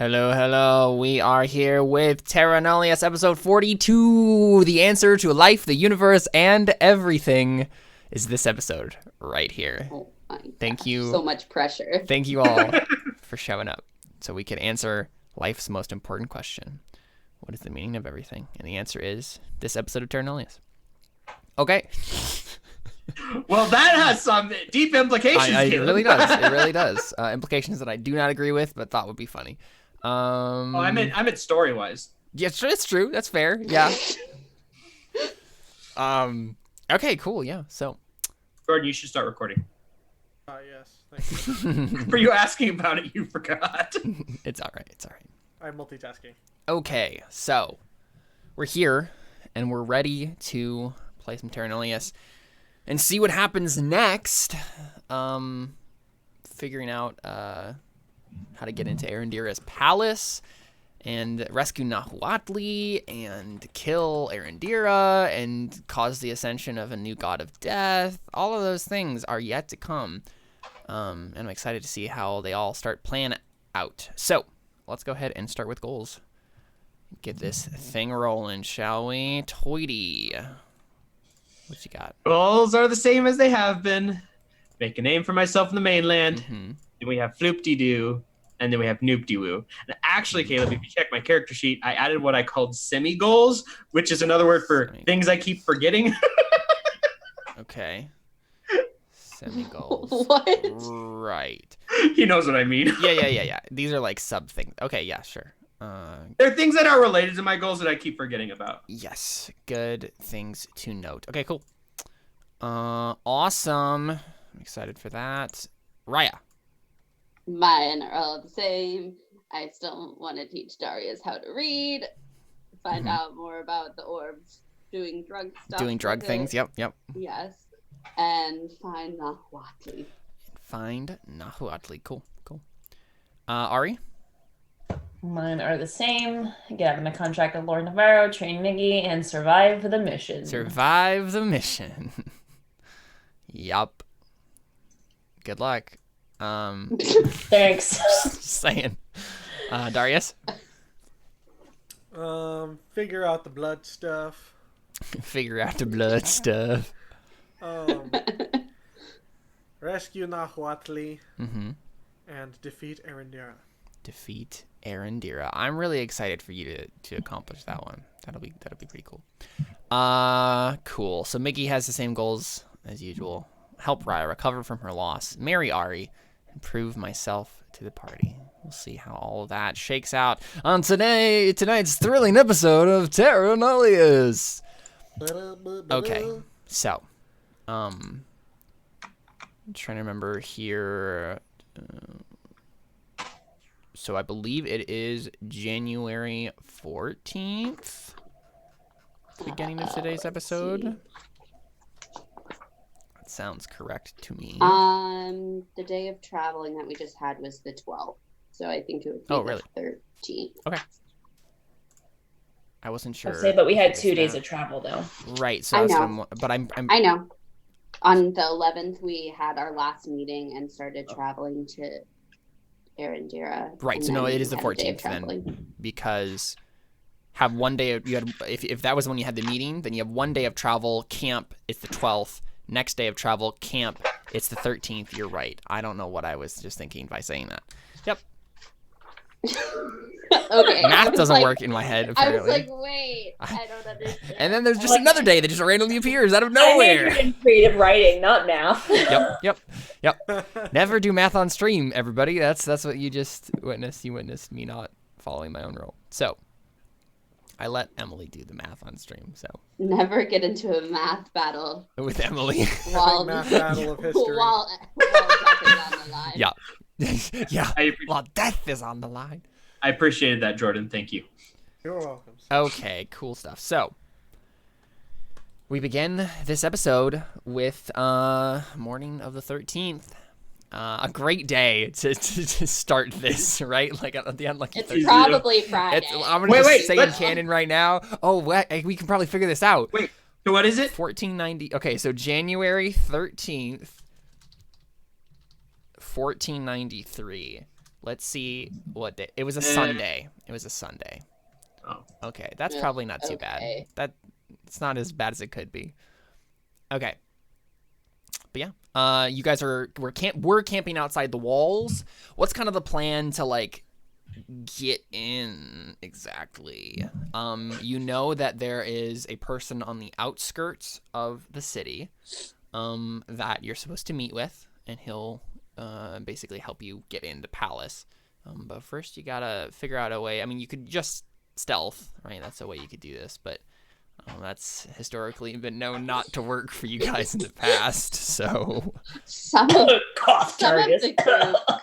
Hello, hello. We are here with Terra Nullius, episode 42. The answer to life, the universe, and everything is this episode right here. Oh my Thank gosh, you. So much pressure. Thank you all for showing up so we could answer life's most important question. What is the meaning of everything? And the answer is this episode of Terra Nullius. Okay. Well, that has some deep implications. It really does. It really does. Implications that I do not agree with, but thought would be funny. I meant story-wise. Yeah, it's true. That's fair. Yeah. Okay, cool. Yeah. So, Gordon, you should start recording. Yes. Thank you. For you asking about it, you forgot. it's all right. It's all right. I'm multitasking. Okay, so we're here and we're ready to play some Terra Nullius and see what happens next. Figuring out how to get into Erendira's palace and rescue Nahuatl and kill Erendira and cause the ascension of a new god of death. All of those things are yet to come. And I'm excited to see how they all start playing out. So let's go ahead and start with goals. Get this thing rolling, shall we? Toity, what you got? Goals are the same as they have been. Make a name for myself in the mainland. Mm-hmm. Then we have Floop-de-doo. And then we have Noop-de-woo. And actually, Caleb, if you check my character sheet, I added what I called semi-goals, which is another word for things I keep forgetting. Okay. Semi-goals. What? Right. He knows what I mean. Yeah. These are like sub-things. Okay, yeah, sure. There are things that are related to my goals that I keep forgetting about. Yes, good things to note. Okay, cool. Awesome. I'm excited for that. Raya. Mine are all the same. I still want to teach Darius how to read, find out more about the orbs doing drug stuff. Doing drug things, yep. Yes. And find Nahuatl. Find Nahuatl. Cool. Ari? Mine are the same. Get out of my contract with Lord Navarro, train Miggy, and survive the mission. Survive the mission. Yup. Good luck. Thanks. Just saying. Darius? Figure out the blood stuff. Figure out the blood stuff. Rescue Nahuatl Mm-hmm. and defeat Erendira. Defeat Erendira. I'm really excited for you to accomplish that one. That'll be pretty cool. Cool. So Miggy has the same goals as usual. Help Raya recover from her loss. Marry Ari. And prove myself to the party. We'll see how all of that shakes out on tonight's thrilling episode of Terra Nullius. Okay, so I'm trying to remember here. So I believe it is January 14th, beginning of today's episode. That sounds correct to me. The day of traveling that we just had was the 12th. So I think it would be really? the 13th. Okay. I wasn't sure. I'll say, but we had 2 days of travel though. Right. So I that's know. but I'm I know. On the 11th, we had our last meeting and started traveling to Erendira. right. So no, it is the 14th then, because have one day of, you had if that was when you had the meeting, then you have 1 day of travel camp. It's the 12th. Next day of travel camp. It's the 13th. You're right. I don't know what I was just thinking by saying that. Yep. Okay. Math doesn't work in my head, apparently. I was like, wait, I don't understand. And then there's just another day that just randomly appears out of nowhere. I majored in creative writing, not math. Yep. Never do math on stream, everybody. That's what you just witnessed. You witnessed me not following my own rule. So I let Emily do the math on stream. So never get into a math battle with Emily. while Math battle of history. while death is on the line. Yeah. Yeah. While death is on the line. I appreciated that, Jordan. Thank you. You're welcome. Okay, cool stuff. So we begin this episode with morning of the 13th. A great day to start this, right? Like at the unlucky It's 13th. probably Friday. I'm gonna just say in canon right now. Oh, we can probably figure this out. Wait, so what is it? 1490. Okay, so January 13th, 1493 Let's see what day. It was a Sunday. It was a Sunday. Oh. Okay, that's Yeah, probably not too bad. okay. It's not as bad as it could be. Okay. But yeah, you guys we're camping outside the walls. What's kind of the plan to like get in exactly? You know that there is a person on the outskirts of the city that you're supposed to meet with, and he'll basically help you get into Palace. But first you gotta figure out a way. I mean, you could just stealth, right? That's a way you could do this, but that's historically been known not to work for you guys in the past, so... Some of the Darius. group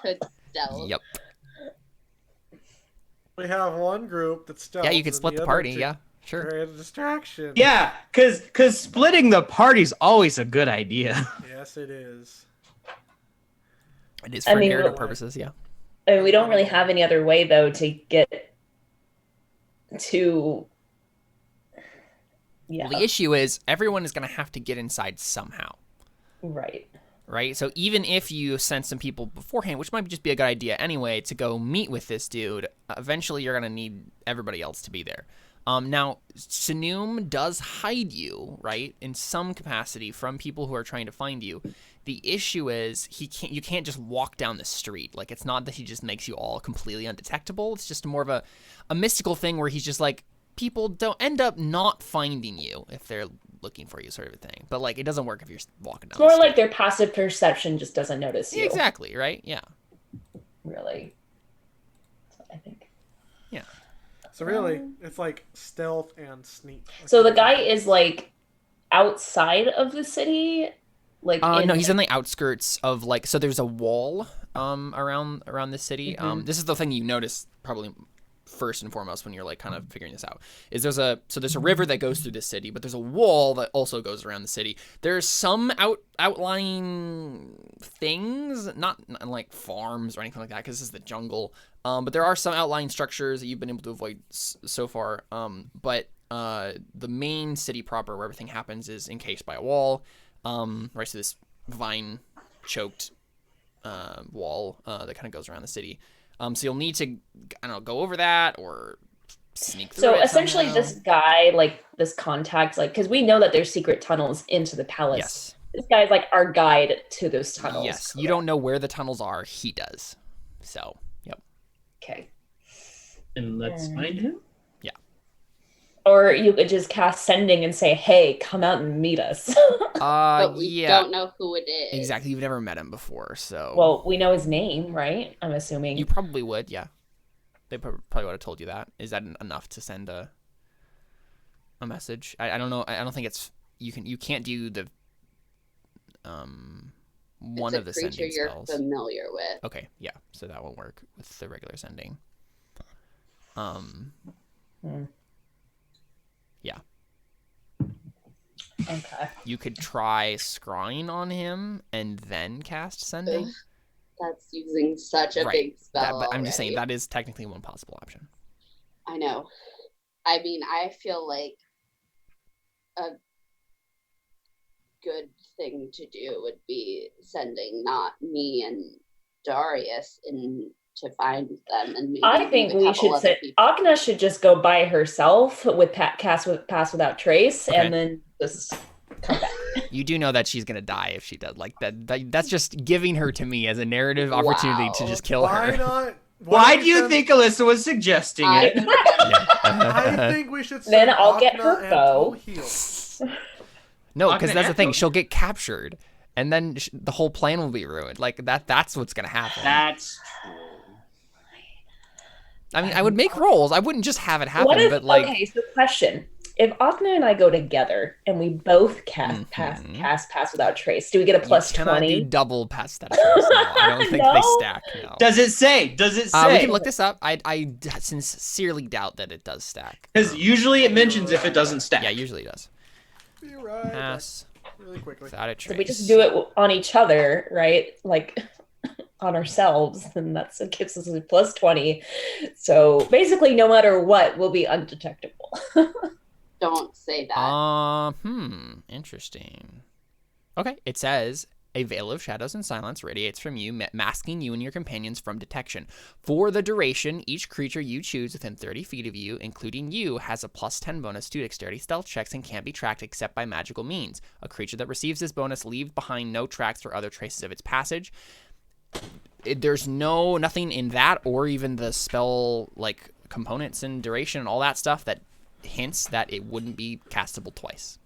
could stealth. Yep. We have one group that's stealth. Yeah, you could and split the other party, two yeah, sure. create a distraction. Yeah, because splitting the party's always a good idea. Yes, it is. It is for I mean, narrative purposes, yeah. I mean, we don't really have any other way, though, to get to... Yeah. Well, the issue is everyone is going to have to get inside somehow. Right. So even if you send some people beforehand, which might just be a good idea anyway, to go meet with this dude, eventually you're going to need everybody else to be there. Now, Sinoom does hide you, right, in some capacity from people who are trying to find you. The issue is you can't just walk down the street. Like, it's not that he just makes you all completely undetectable. It's just more of a mystical thing where he's just like, people don't end up not finding you if they're looking for you, sort of a thing. But like, it doesn't work if you're walking down. It's more the street. like their passive perception just doesn't notice you. Exactly, right? Yeah. Really. So I think. Yeah. So really, it's like stealth and sneak. So the guy is like outside of the city, like no, he's on the outskirts of like. So there's a wall around the city. This is the thing you notice probably first and foremost when you're like kind of figuring this out is there's a river that goes through the city, but there's a wall that also goes around the city. There's some outlying things, not like farms or anything like that, because this is the jungle. But there are some outlying structures that you've been able to avoid so far. But the main city proper, where everything happens, is encased by a wall. Right, so this vine-choked wall that kind of goes around the city. So you'll need to, I don't know, go over that or sneak through. So it essentially, somehow. this guy, like this contact, like because we know that there's secret tunnels into the palace. Yes. This guy's like our guide to those tunnels. Yes. You don't know where the tunnels are. He does. So, yep. Okay. And let's find him. Or you could just cast sending and say, "Hey, come out and meet us." But we yeah. don't know who it is. Exactly. You've never met him before, so. Well, we know his name, right? I'm assuming. You probably would, yeah. They probably would have told you that. Is that enough to send a message? I don't know. I don't think it's you can't do the one of the creature sending you're spells. familiar with. Okay, yeah. So that won't work with the regular sending. Yeah. Okay. You could try scrying on him and then cast sending. Ugh, that's using such a big spell. But I'm just saying already. that is technically one possible option. I know. I mean, I feel like a good thing to do would be sending not me and Darius in to find them, and maybe I think leave a we couple should other say people. Agna should just go by herself with Pass Without Trace, Okay. and then just come back. You do know that she's gonna die if she does. Like that's just giving her to me as a narrative opportunity to Wow. just kill Why her. not? Why don't do you we think Alyssa was suggesting it? I think we should. Then send I'll get Akna her and bow. Tohil. No, I'm because gonna that's the have thing. to- She'll get captured, and then the whole plan will be ruined. Like that's what's gonna happen. That's true. I mean, I would make rolls. I wouldn't just have it happen. What if, but like, okay, so question. If Agna and I go together and we both cast Mhm. Pass Without Trace, do we get a plus you cannot 20? do double past that. No, I don't think they No? stack. No. Does it say? Does it We say? can look this up. I sincerely doubt that it does stack. Because usually it mentions if it doesn't stack. Yeah, usually it does. You're right. Pass Really quickly. without a So trace. we just do it on each other, right? Like on ourselves, and that's it gives us a plus 20. So basically, no matter what, we'll be undetectable. Don't say that. Interesting. Okay, it says A veil of shadows and silence radiates from you, masking you and your companions from detection. For the duration, each creature you choose within 30 feet of you, including you, has a +10 bonus to dexterity stealth checks and can't be tracked except by magical means. A creature that receives this bonus leaves behind no tracks or other traces of its passage. There's nothing in that or even the spell like components and duration and all that stuff that hints that it wouldn't be castable twice.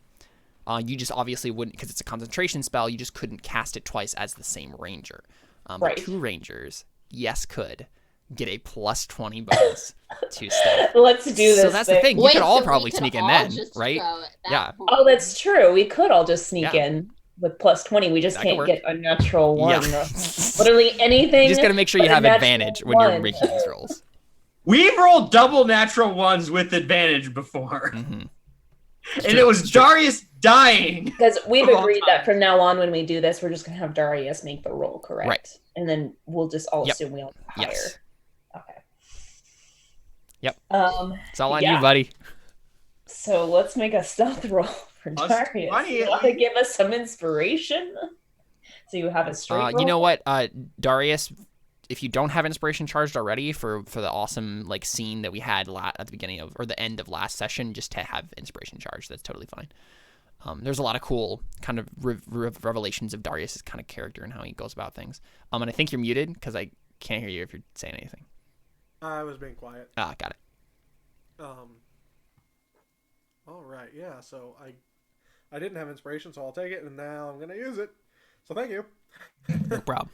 You just obviously wouldn't, because it's a concentration spell, you just couldn't cast it twice as the same ranger. Right. But 2 rangers, yes, could get a +20 bonus to stealth. Let's do this. So that's the thing. You Wait, could all so probably we could sneak in all then, just right? go at that Yeah. point. Oh, that's true. We could all just sneak Yeah. in with +20. We just That could can't work. get a natural one. Yeah. Literally anything. You just got to make sure you but a have natural advantage when you're one. making these rolls. We've rolled double natural ones with advantage before. Mm-hmm. And it was Darius dying. Because we've Of all agreed that time. from now on, when we do this, we're just going to have Darius make the roll, correct? Right. And then we'll just all Yep. assume we all higher. Yes. Okay. Yep. It's It's all on yeah. you, buddy. So let's make a stealth roll for Plus Darius. 20 You at want to least. give us some inspiration? So you have a straight roll? You know what, Darius, if you don't have inspiration charged already for the awesome like scene that we had at the beginning of or the end of last session, just to have inspiration charged, that's totally fine. There's a lot of cool kind of revelations of Darius's kind of character and how he goes about things. And I think you're muted because I can't hear you if you're saying anything. I was being quiet. Ah, got it. All right, yeah. So I didn't have inspiration, so I'll take it, and now I'm gonna use it. So thank you. No problem.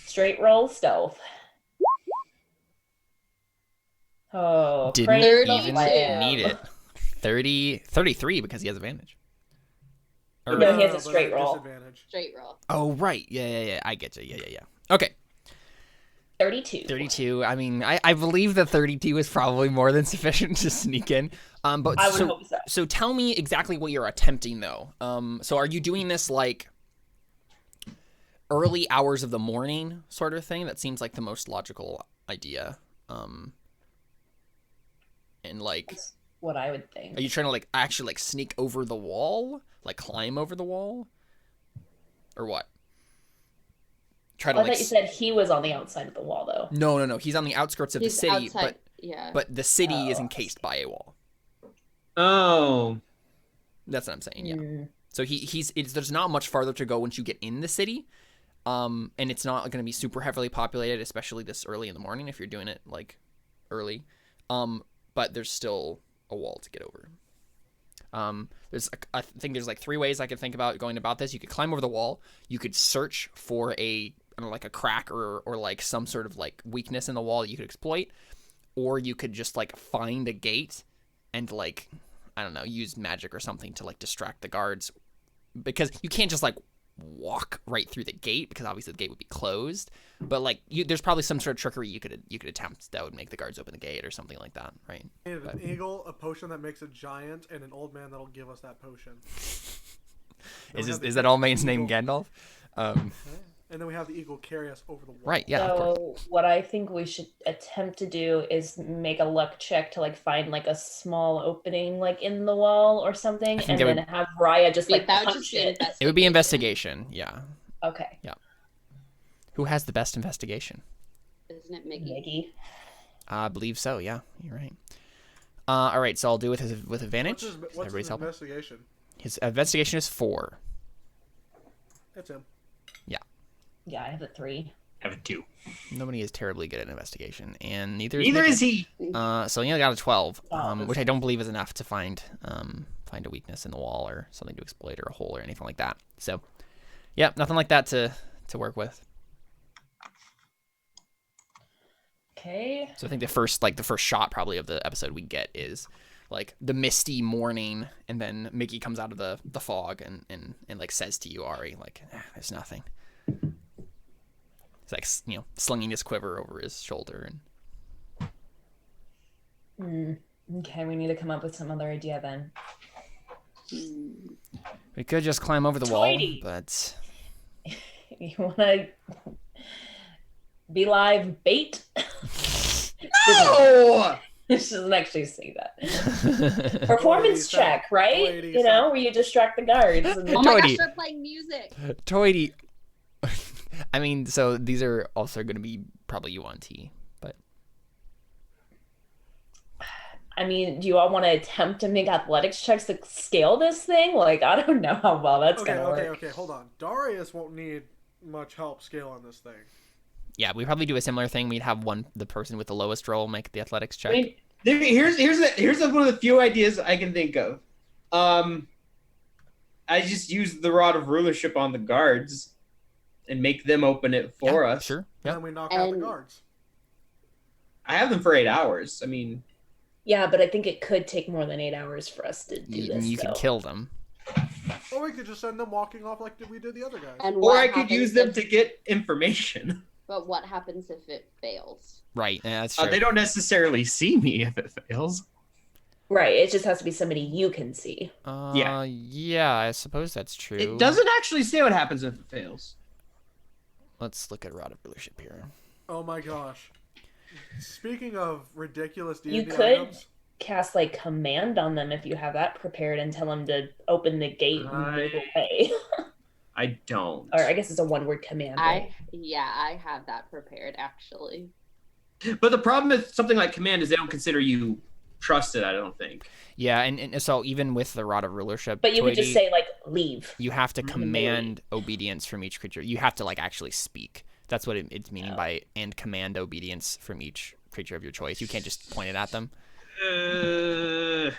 Straight roll stealth. Oh, Didn't praise the even Lamb. need it. 33 because he has advantage. Or- No, he has a but straight I have roll. disadvantage. Straight roll. Oh, right. Yeah. I get you. Yeah. Okay. 32. 32. I mean, I believe that 32 is probably more than sufficient to sneak in. But I would hope so. So tell me exactly what you're attempting, though. So are you doing this like early hours of the morning sort of thing? That seems like the most logical idea. And like, That's what I would think. are you trying to like actually like sneak over the wall, like climb over the wall, or what? Try to I like. thought you said he was on the outside of the wall, though. No. He's on the outskirts of He's the city, outside. Yeah. but the city is Oh, encased by a wall. Oh. That's what I'm saying. Yeah. Mm. So there's not much farther to go once you get in the city, and it's not going to be super heavily populated, especially this early in the morning if you're doing it like early. But there's still a wall to get over. I think there's like 3 ways I could think about going about this. You could climb over the wall. You could search for I don't know, like a crack or like some sort of like weakness in the wall that you could exploit, or you could just like find a gate and like, I don't know, use magic or something to like distract the guards, because you can't just like walk right through the gate because obviously the gate would be closed. But like there's probably some sort of trickery you could attempt that would make the guards open the gate or something like that, right? And an eagle, a potion that makes a giant, and an old man that'll give us that potion. Then we have the Is that all Main's name eagle- Gandalf? And then we have the eagle carry us over the wall. Right, yeah, of course. So what I think we should attempt to do is make a luck check to like find like a small opening like in the wall or something, think and that then would- have Raya just like that would punch just be it. It would be investigation, yeah. Okay, Who has the best investigation? Isn't it Mickey? Maggie. I believe so, yeah. You're right. All right, so I'll do it with advantage. What's his Everybody's helping. investigation? His investigation is 4. That's him. Yeah, I have a 3. I have a 2. Nobody is terribly good at investigation, and neither Neither Mickey. is he. So I got a 12, Oh, which I don't believe is enough to find a weakness in the wall or something to exploit or a hole or anything like that. So, yeah, nothing like that to work with. Okay. So I think the first shot probably of the episode we get is like the misty morning, and then Mickey comes out of the fog and like says to you, Ari, like, there's nothing. He's like, slinging his quiver over his shoulder and. Okay, we need to come up with some other idea then. We could just climb over the wall, Tweety. but You want to be live bait? No! She doesn't actually say that. 180. Performance check, right? 180 You know, where you distract the guards. And Oh my gosh, Toady. they're playing music. Toity. I mean, so these are also going to be probably UNT, but I mean, do you all want to attempt to make athletics checks to scale this thing? Like, I don't know how well that's Okay, gonna work. okay, hold on. Darius won't need much help scaling this thing. yeah, we probably do a similar thing. We'd have the person with the lowest roll make the athletics check. I mean, Here's one of the few ideas I can think of. I just use the rod of rulership on the guards and make them open it for Yeah, us. Sure. And Yeah. then we knock out the And- guards. I have them for 8 hours. I mean, yeah, but I think it could take more than 8 hours for us to do this. You though. could kill them. Or we could just send them walking off like we did the other guys. And or what I could use them happens to get information. But what happens if it fails? Right. Yeah, that's true. They don't necessarily see me if it fails. Right. It just has to be somebody you can see. Yeah. Yeah, I suppose that's true. It doesn't actually say what happens if it fails. Let's look at Rod of Rulership here. Oh my gosh. Speaking of ridiculous You D&D could- items, Cast like command on them if you have that prepared and tell them to open the gate and move away. I don't. Or I guess it's a one-word command. right? I have that prepared actually. But the problem with something like command is they don't consider you trusted, I don't think. Yeah, and so even with the Rod of Rulership, But you could just Toity, say like leave. you have to melee. command obedience from each creature. You have to like actually speak. That's what it's meaning by and command obedience from each creature of your choice. You can't just point it at them because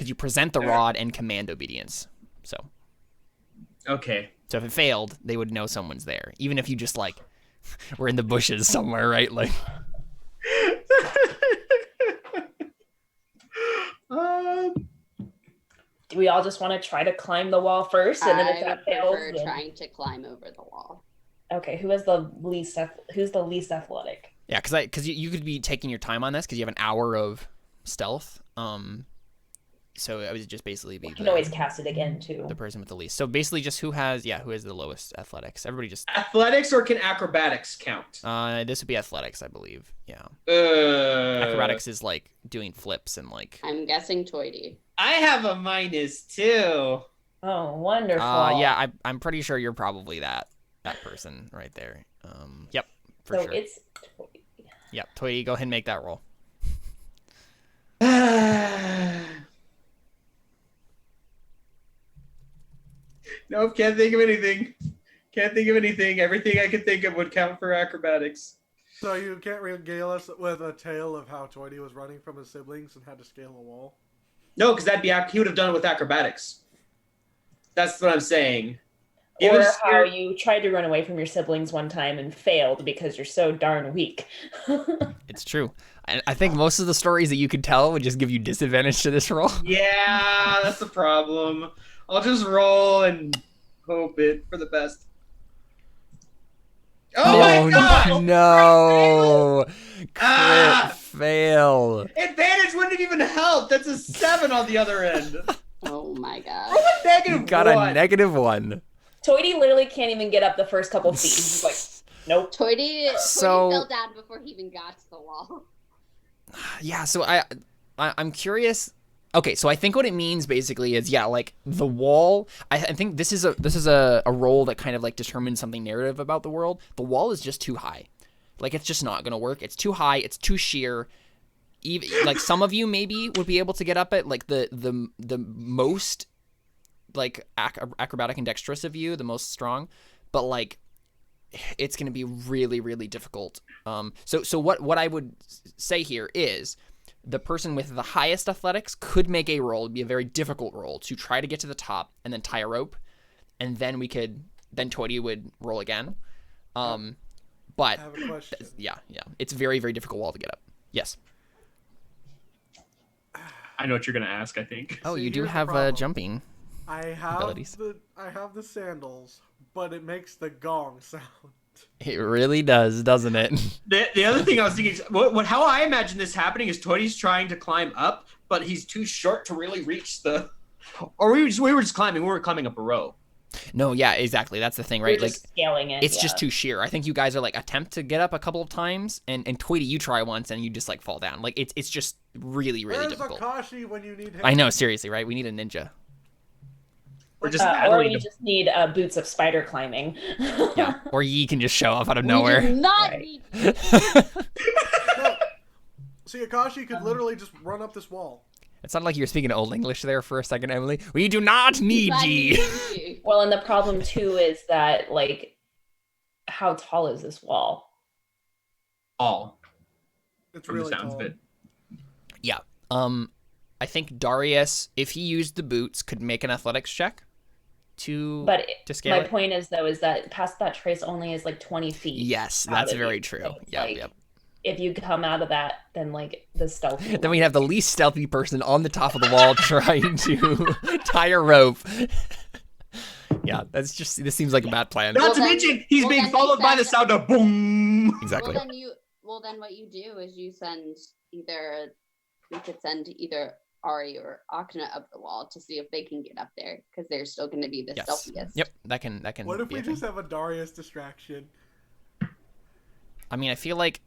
you present the rod and command obedience. So Okay. if it failed, they would know someone's there, even if you just like were in the bushes somewhere, right? Like Do we all just want to try to climb the wall first, and then if I that would fails, prefer then... trying to climb over the wall. okay, who's the least athletic? yeah, because you could be taking your time on this because you have an hour of stealth. So it would just basically be You can always cast it again too. the person with the least. So basically, just who has the lowest athletics? Everybody just Athletics or can acrobatics count? this would be athletics, I believe. Yeah, Uh, acrobatics is like doing flips and like. I'm guessing Toity. I have a -2. Oh, wonderful. Yeah, I'm pretty sure you're probably that person right there. Yep, for so sure. it's Yep, Toity, go ahead and make that roll. Nope, can't think of anything. Can't think of anything. Everything I could think of would count for acrobatics. so you can't regale us with a tale of how Toity was running from his siblings and had to scale a wall? No, because he would have done it with acrobatics. That's what I'm saying. Give or us how your- you tried to run away from your siblings one time and failed because you're so darn weak. It's true. I think most of the stories that you could tell would just give you disadvantage to this roll. Yeah, that's the problem. I'll just roll and hope it for the best. Oh my god! No! Crit Ah! fail. Advantage wouldn't have even helped. That's a 7 on the other end. Oh my god. Roll a negative You got one. a -1. Toity literally can't even get up the first couple feet. He's like, nope. Toity So- fell down before he even got to the wall. Yeah, so I'm curious. Okay, so I think what it means basically is like the wall. I think this is a role that kind of like determines something narrative about the world. The wall is just too high. Like it's just not gonna work. It's too high. It's too sheer. Even like some of you maybe would be able to get up it. Like the most like acrobatic and dexterous of you, the most strong, but like it's gonna be really really difficult. So what I would say here is the person with the highest athletics could make a roll. It'd be a very difficult roll to try to get to the top and then tie a rope, and then Toity would roll again. But I have a question. yeah, it's a very very difficult wall to get up. Yes. I know what you're gonna ask. I think. Oh, See, you do here's the have problem. jumping. I have abilities. I have the sandals, but it makes the gong sound. It really does, doesn't it? The other thing I was thinking, is, how I imagine this happening is Toity's trying to climb up, but he's too short to really reach the. Or we were just climbing. We were climbing up a row. No, yeah, exactly. That's the thing, You're right? Like, just scaling it. it's yeah. just too sheer. I think you guys are like attempt to get up a couple of times, and Tweety, you try once and you just like fall down. Like it's just really Where's difficult. Akashi when you need him? I know, seriously, right? We need a ninja. Or just or Natalie you to- just need boots of spider climbing. Yeah, or Yi can just show up out of We nowhere. do not Right. need No. See, Akashi could literally just run up this wall. It sounded like you were speaking Old English there for a second, Emily. We do not need not Yi. you. Well, and the problem too is that like, how tall is this wall? all It's from really the sounds tall. of it. Yeah. I think Darius, if he used the boots, could make an athletics check to But scale my it. point is though is that past that trace only is like 20 feet. Yes, out that's of very you. true. So it's Yep, like, yep. If you come out of that, then like the stealthy. Then we have the least stealthy person on the top of the wall trying to tie a rope. Yeah, this seems like a bad plan. Not Well, to then- mention, he's well, being then followed by the said- sound of boom. Exactly. Well, then what you do is you send we could send either Ari or Akna up the wall to see if they can get up there because they're still going to be the Yes. stealthiest. Yep, that can What if be we a thing. just have a Darius distraction? I mean, I feel like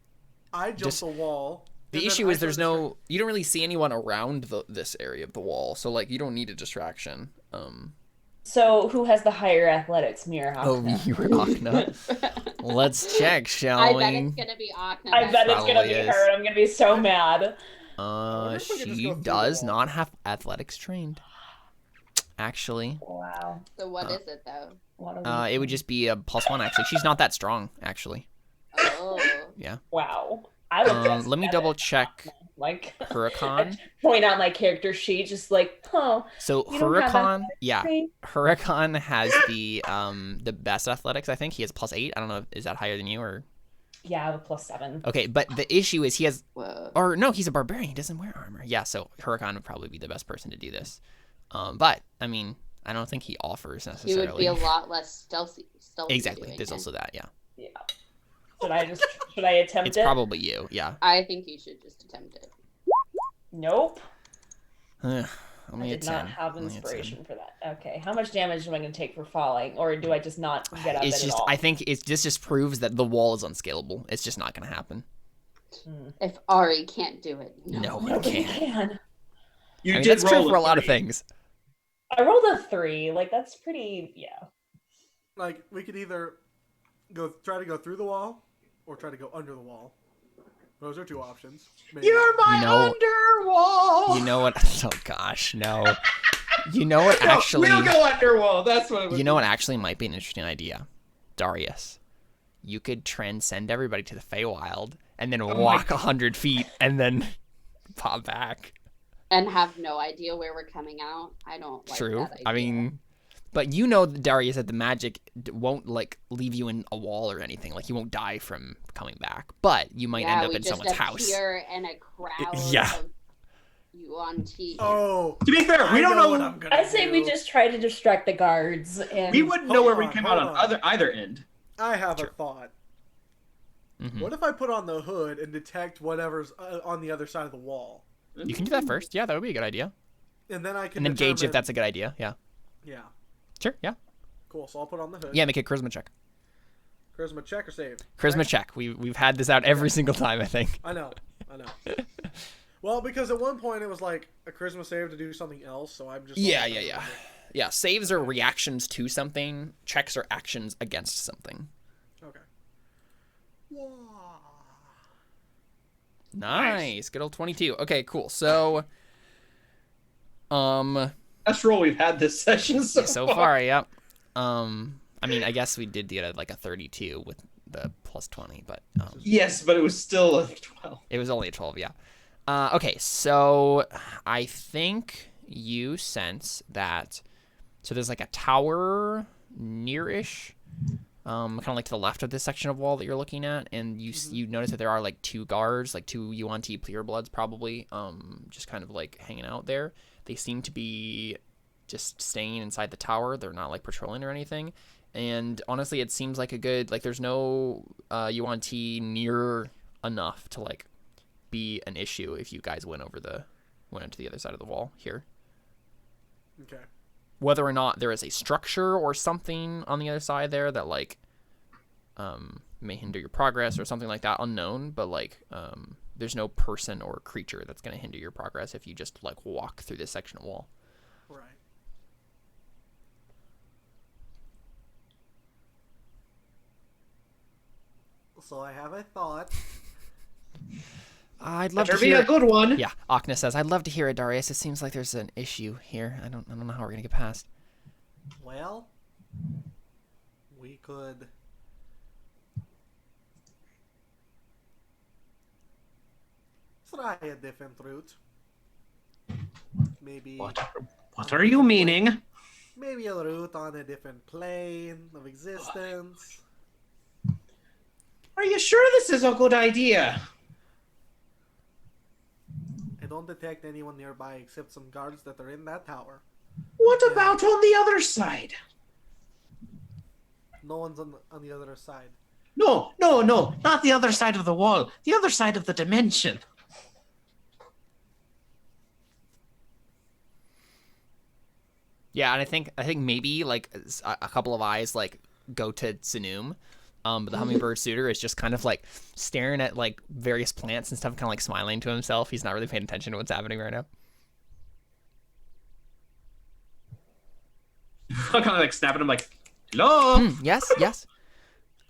I jump Just- the wall. the and then issue I is there's start no you don't really see anyone around this area of the wall, so like you don't need a distraction. So who has the higher athletics, me or Oh, Akna? you were Akna. Let's check, shall I we? bet it's going to be Akna. I bet it's gonna Probably be is. her. I'm gonna be so mad. wonder if we could just She go through the does wall. not have athletics trained. Actually, Wow. So what is it though? What are we it would just be a +1. Actually, she's not that strong. Actually, Oh, Wow. I would just let me bet double it. check Like Huracan. point out my character sheet, just like, oh, So You don't have Huracan, yeah, great. Huracan has the best athletics. I think he has +8. I don't know, is that higher than you or? Yeah, I have a +7. Okay, but the issue is he has, whoa. or no, he's a barbarian. He doesn't wear armor. Yeah, so Huracan would probably be the best person to do this. But I mean, I don't think he offers He necessarily. would be a lot less stealthy. Exactly. doing There's it. also that. Yeah, Yeah. Should I attempt it's it? probably you. Yeah. I think you should just attempt it. Nope. Only I a did not 10. have Only a 10. inspiration for that. Okay. How much damage am I going to take for falling? Or do I just not get up It's at just, all? I think this just proves that the wall is unscalable. It's just not going to happen. If Ari can't do it, No, it Nobody can't. can. You I mean, did that's true roll for a lot of 3. things. I rolled a 3. Like, that's pretty, yeah. Like we could either try to go through the wall or try to go under the wall. Those are 2 options. Maybe. You're my You know- underwall. You know what? Oh gosh, no. You know what? No, Actually, we'll go underwall. That's what. It would you know be. what? Actually, might be an interesting idea. Darius, you could transcend everybody to the Feywild and then my walk God. 100 feet and then pop back. and have no idea where we're coming out. I don't like True. that I idea. mean, but you know, Darius, that the magic won't like leave you in a wall or anything. Like you won't die from coming back, but you might end up we in just someone's house. appear in a crowd Yeah. of UNT. Oh, To be fair, we don't what know. I'm gonna I say we do. just try to distract the guards and We wouldn't know Hold where we on, came out hold on on. either end. I have Sure. a thought. Mhm. What if I put on the hood and detect whatever's on the other side of the wall, You can do that first. Yeah, that would be a good idea. and then I can And then gauge if determine- that's a good idea. Yeah. Yeah, Sure. Yeah. cool. So I'll put on the hood. Yeah. Make a charisma check. Charisma check or save? Charisma Right? check. We've had this out every single time. I think. I know. Well, because at one point it was like a charisma save to do something else, so I'm just. Yeah. Yeah. Saves are reactions to something. Checks are actions against something. Okay. Nice. Good old 22. Okay. Cool. So. Best roll we've had this session so Far, yep. I mean, I guess we did get like a 32 with the plus 20, but Yes, but it was still a 12. it was only a 12, yeah. Okay, so I think you sense that. So there's like a tower near-ish, kind of like to the left of this section of wall that you're looking at, and you notice that there are like 2 guards, like 2 UNT Plearbloods probably, just kind of like hanging out there. They seem to be just staying inside the tower. They're not like patrolling or anything. And honestly, it seems like a good, like there's no UNT near enough to like be an issue if you guys went onto the other side of the wall here. Okay. whether or not there is a structure or something on the other side there that like may hinder your progress or something like that, unknown, but like there's no person or creature that's going to hinder your progress if you just like walk through this section of wall. Right. So I have a thought. I'd love Better to be hear a good one. Yeah, Akna says, I'd love to hear it, Darius. It seems like there's an issue here. I don't know how we're going to get past. Well, we could try a different route. Maybe What are you meaning? maybe a route on a different plane of existence. Are you sure this is a good idea? I don't detect anyone nearby except some guards that are in that tower. What about on the other side? No one's on the other side. No, not the other side of the wall. The other side of the dimension. Yeah, and I think maybe like a couple of eyes like go to Sinum. But the hummingbird suitor is just kind of like staring at like various plants and stuff, kind of like smiling to himself. He's not really paying attention to what's happening right now. I'm kind of like snapping him like, hello? Yes.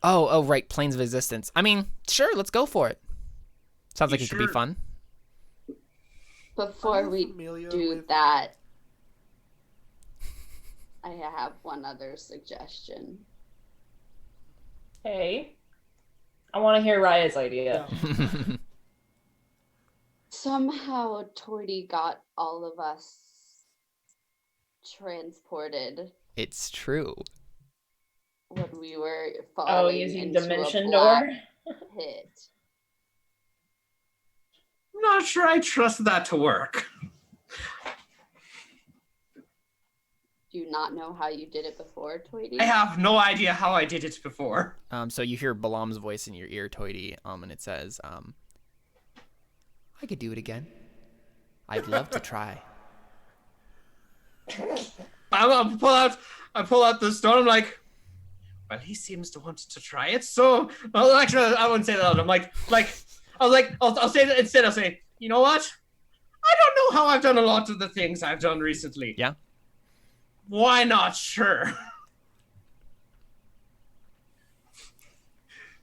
Oh, right. Planes of existence. I mean, sure, let's go for it. Sounds like it could be fun. Before we do that, I have one other suggestion. Hey, I want to hear Raya's idea. Yeah. Somehow Toity got all of us transported It's true. when we were falling Using into dimension a black door? pit. I'm not sure I trust that to work. Do you not know how you did it before, Toity? I have no idea how I did it before. So you hear Balam's voice in your ear, Toity, and it says, I could do it again. I'd love to try. I pull out the stone. I'm like, well, he seems to want to try it. So, well, actually, I wouldn't say that out. I'll say that instead. I'll say, you know what? I don't know how I've done a lot of the things I've done recently. Yeah. Why not? Sure.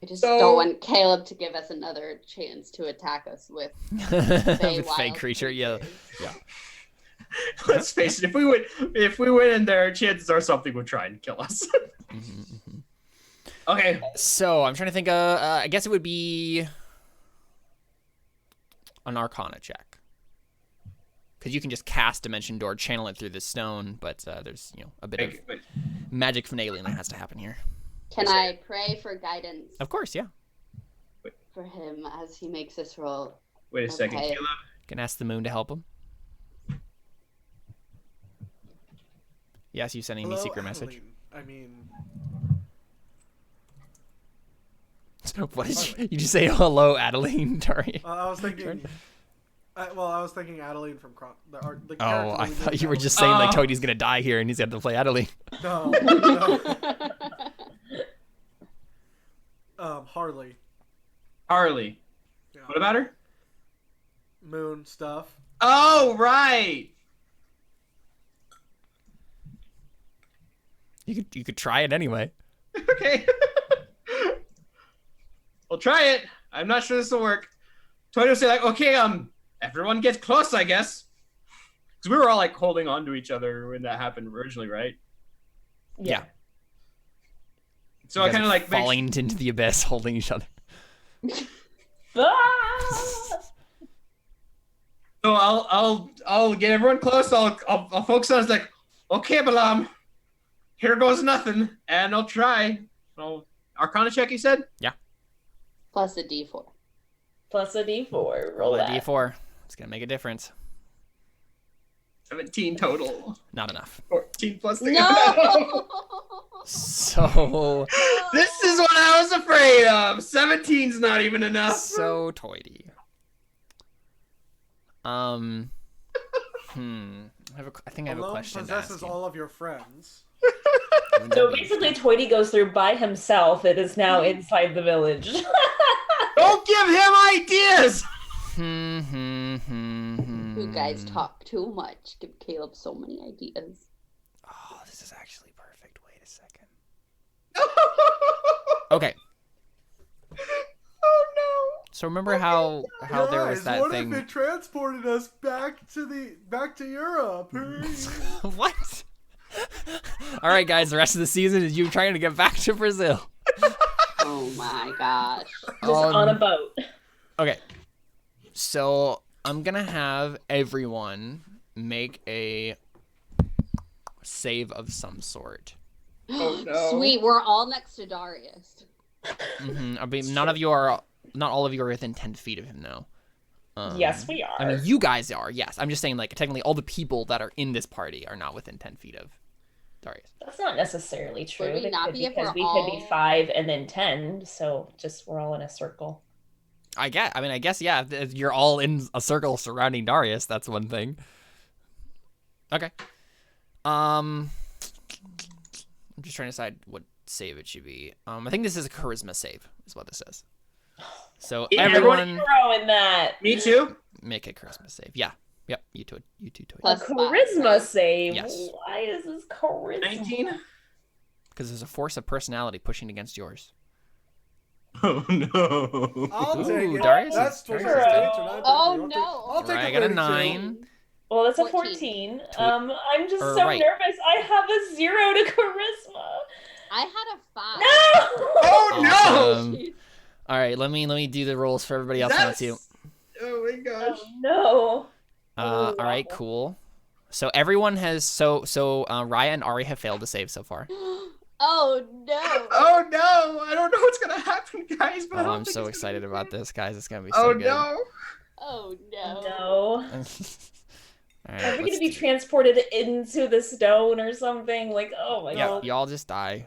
I just don't want Caleb to give us another chance to attack us with With fake creature, yeah. Let's face it. If we went in there, chances are something would try and kill us. Okay. So I'm trying to think. I guess it would be an Arcana check, because you can just cast Dimension Door, channel it through the stone, but there's a bit of magic from an alien that has to happen here. Can I pray for guidance? Of course, yeah. For him as he makes this roll. Wait a second, Okay. Caleb. Can ask the moon to help him. Yes, you sending me a secret message. I mean, What did you just say? Hello, Adeline. Sorry. I was thinking. I was thinking Adeline from the Oh, character I we thought did, you were just saying like Toadie's gonna die here and he's got to play Adeline. No. Harley. Harley. Yeah. What about her? Moon stuff. Oh, right. You could try it anyway. Okay. We'll try it. I'm not sure this will work. Toy will say like, okay, everyone get close, I guess. Because we were all like holding on to each other when that happened originally, right? Yeah. So I kind of like falling into the abyss, holding each other. So I'll get everyone close. I'll focus on. It's like, okay, Balam, here goes nothing, and I'll try. So Arcana check, you said? Yeah. Plus a d4. Plus a d4. Roll that that. d4. It's gonna make a difference. 17 total. Not enough. 14 plus the No! So This is what I was afraid of. 17's not even enough. so Toity. I think I have a Alone question to ask possesses you. all of your friends. So basically, Toity goes through by himself. It is now inside the village. Don't give him ideas. You guys talk too much. Give Caleb so many ideas. Oh, this is actually perfect. Wait a second. Okay. Oh no. So remember how there was Guys, that what thing? if it transported us back to Europe? What? All right, guys. The rest of the season is you trying to get back to Brazil. Oh my gosh. Just on a boat. Okay. So I'm gonna have everyone make a save of some sort. Oh no. Sweet, we're all next to Darius. I mean, not all of you are within 10 feet of him now. Yes, we are. I mean, you guys are. Yes, I'm just saying, like, technically, all the people that are in this party are not within 10 feet of Darius. That's not necessarily true. Would we They not could, be if because we're we could be all- 5 and then 10, so just we're all in a circle. I guess, yeah. If you're all in a circle surrounding Darius, that's one thing. Okay. I'm just trying to decide what save it should be. I think this is a charisma save, is what this says. So Yeah, everyone Throw in that. Me too. make a charisma save. Yeah. Yep. You two. A Plus charisma 5, right? save. Yes. Why is this charisma? 19. Because there's a force of personality pushing against yours. Oh no. I'll Ooh, take it. Darius That's is- twice Darius as is- nature, not Oh, I'll take- no. I'll take Right, I a got a 32. 9. Well, that's a 14. 14. I'm just Or so right. nervous. I have a 0 to charisma. I had a 5. No! Oh no. Awesome. All right, let me do the rolls for everybody else now too. Oh my gosh. Oh, no. All right, cool. So everyone has Raya and Ari have failed to save so far. Oh no. Oh no. I don't know what's gonna happen, guys. But I Oh, don't I'm think so it's excited gonna about this, guys. It's gonna be Oh so good. no. Oh no. No. All right, Are we going let's to be do- transported into the stone or something? Like, oh my Yeah, god. y'all just die.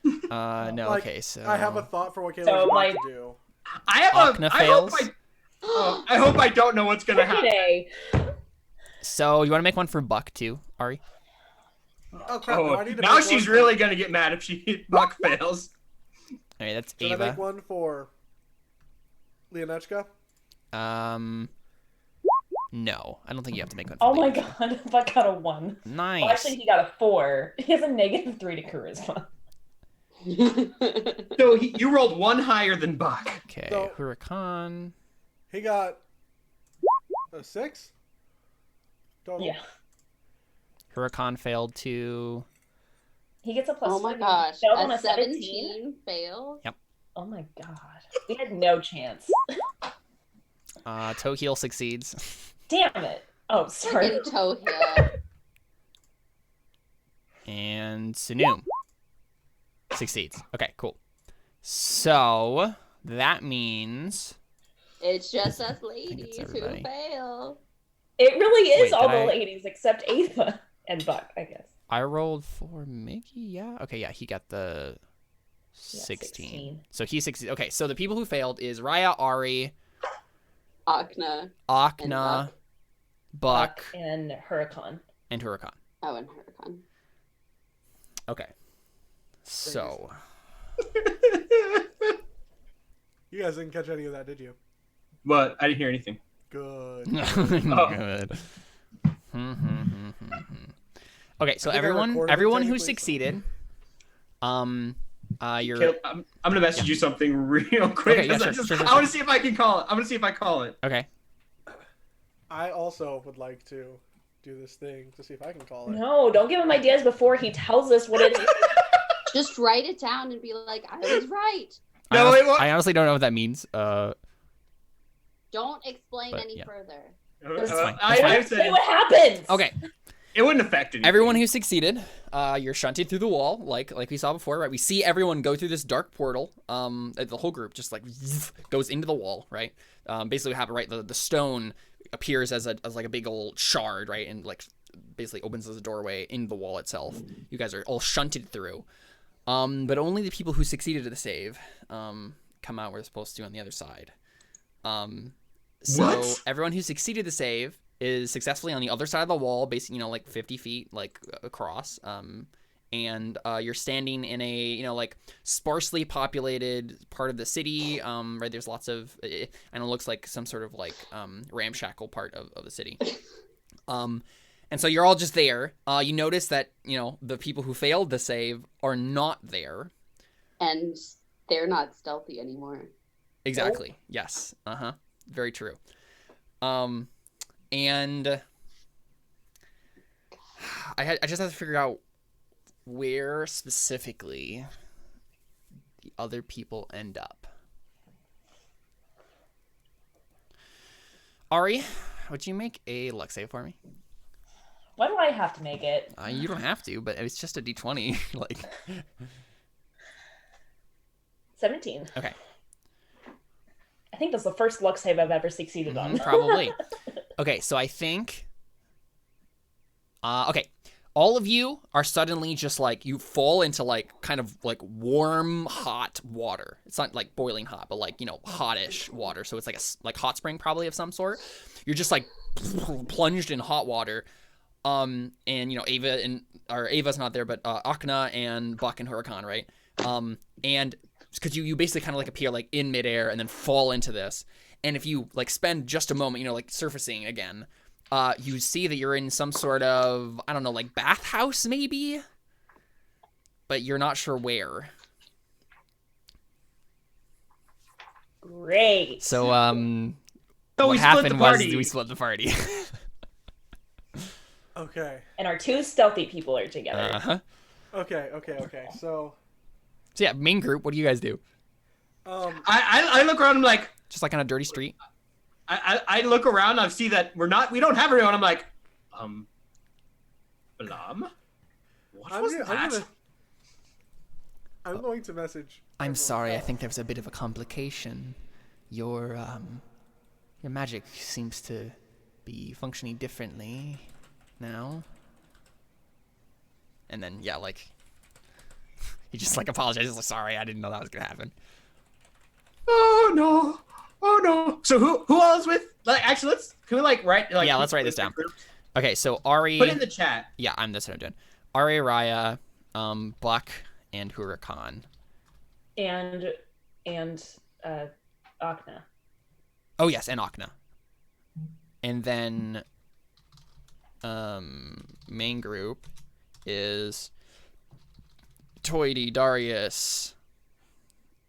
No, Like, okay, so I have a thought for what So Caleb's about my- to do. I have Akna I hope fails. I hope I don't know what's gonna happen. Okay. So you want to make one for Buck too, Ari? Oh crap! do Oh, I need to now make she's one really gonna get mad if she Buck fails. All right, that's Should I make Ava. one for Leonechka? No, I don't think you have to make one. Oh For my Leah. god, Buck got a 1. Nice. Well, actually, he got a 4. He has a -3 to charisma. So you rolled one higher than Buck. Okay, So- Huracan. He got a 6 total. Yeah. Huracan failed too. He gets a plus Oh my 3. gosh. Failed on A a 17. 17 failed. Oh my god. We had no chance. Toheal succeeds. Damn it. Oh, sorry. Freaking toe heel. And Sunum succeeds. Okay, cool. So that means It's just us ladies who everybody. fail. It really is Wait, all did the I- ladies except Ava and Buck, I guess. I rolled for Mickey. Yeah. Okay. Yeah, he got the 16. 16. So he succeeded. Okay, so the people who failed is Raya, Ari, Akna. Akna, Buck, and Huracan. and Huracan. Oh, and Huracan. Okay. So You guys didn't catch any of that, did you? But I didn't hear anything. Good. good. Okay, so I think I everyone recorded it who technically, so- succeeded, you're Caleb, I'm gonna message you something real quick. Okay, yeah, 'cause sure, sure. I want to see if I can call it. I'm gonna see if I call it. okay. I also would like to do this thing to see if I can call it. No, don't give him ideas before he tells us what it is. Just write it down and be like, I was right. No, wait, what? I honestly don't know what that means. Don't explain But, any yeah. further. That's fine. I Say said what happens. Okay. it wouldn't affect anything. Everyone who succeeded, you're shunted through the wall, like we saw before, right? We see everyone go through this dark portal. The whole group just like goes into the wall, right? Basically, what happened, right? The stone appears as like a big old shard, right, and like basically opens as a doorway in the wall itself. You guys are all shunted through, but only the people who succeeded to the save come out where they're supposed to on the other side. So What? everyone who succeeded the save is successfully on the other side of the wall, basically, like 50 feet like across. And you're standing in a, like sparsely populated part of the city, right? There's lots of, and it looks like some sort of like ramshackle part of the city. And so you're all just there. You notice that, the people who failed the save are not there. And they're not stealthy anymore. Exactly. Yes. Very true. And I just have to figure out where specifically the other people end up. Ari, would you make a luck save for me? Why do I have to make it? You don't have to, but it's just a d20. Like 17. Okay. I think that's the first luck save I've ever succeeded on. Probably. Okay, so I think... okay. All of you are suddenly just like, you fall into like kind of like warm, hot water. It's not like boiling hot, but like, hottish water. So it's like like hot spring probably of some sort. You're just like plunged in hot water. And Ava's not there, but Akna and Buck and Huracan, right? And because you basically kind of like appear like in midair and then fall into this. And if you like spend just a moment, like surfacing again, you see that you're in some sort of, I don't know, like bathhouse maybe, but you're not sure where. Great. So, So what we split happened the was party. we split the party. Okay. And our two stealthy people are together. Uh-huh. Okay. So, So yeah, main group, what do you guys do? I look around. I'm like, Just like on a dirty street? I look around. I see that we don't have everyone. I'm like, Blam. What was that? I'm going to message. I'm everyone. sorry, I think there was a bit of a complication. Your magic seems to be functioning differently now. And then, yeah, like, he just, like, apologizes, like, sorry, I didn't know that was gonna happen. Oh no. So who all is with? Like, actually, can we write? Like, Yeah, let's write this down. Okay, so Ari... Put it in the chat. Yeah, that's what I'm doing. Ari, Raya, Buck, and Huracan. And Akna. Oh, yes, and Akna. And then main group is Toity, Darius,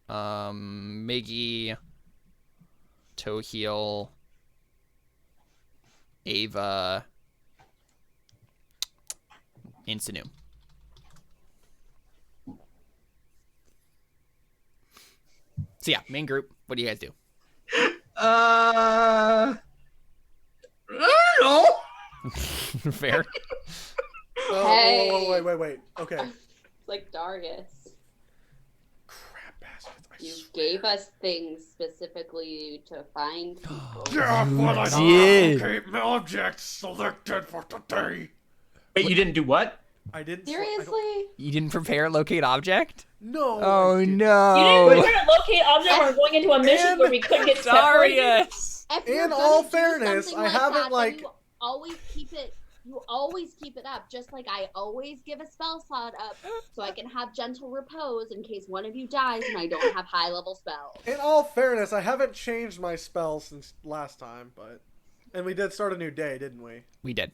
Miggy, Toheel, Ava, and Sanu. So yeah, main group. What do you guys do? I don't know. Fair. Hey. Wait. Okay. It's like Darius. Crap bastards. I You swear. gave us things specifically to find people. Yeah, but I did. keep my objects selected for today. Wait, you didn't do what? I didn't. Seriously? You didn't prepare locate object? No. Oh I didn't. no. You didn't prepare a locate object when we're going into a mission where we couldn't get separated. Darius. If you're In gonna all do fairness, something I haven't, that, then like- you always keep it. You always keep it up, just like I always give a spell slot up, so I can have gentle repose in case one of you dies and I don't have high level spells. In all fairness, I haven't changed my spells since last time, and we did start a new day, didn't we? We did.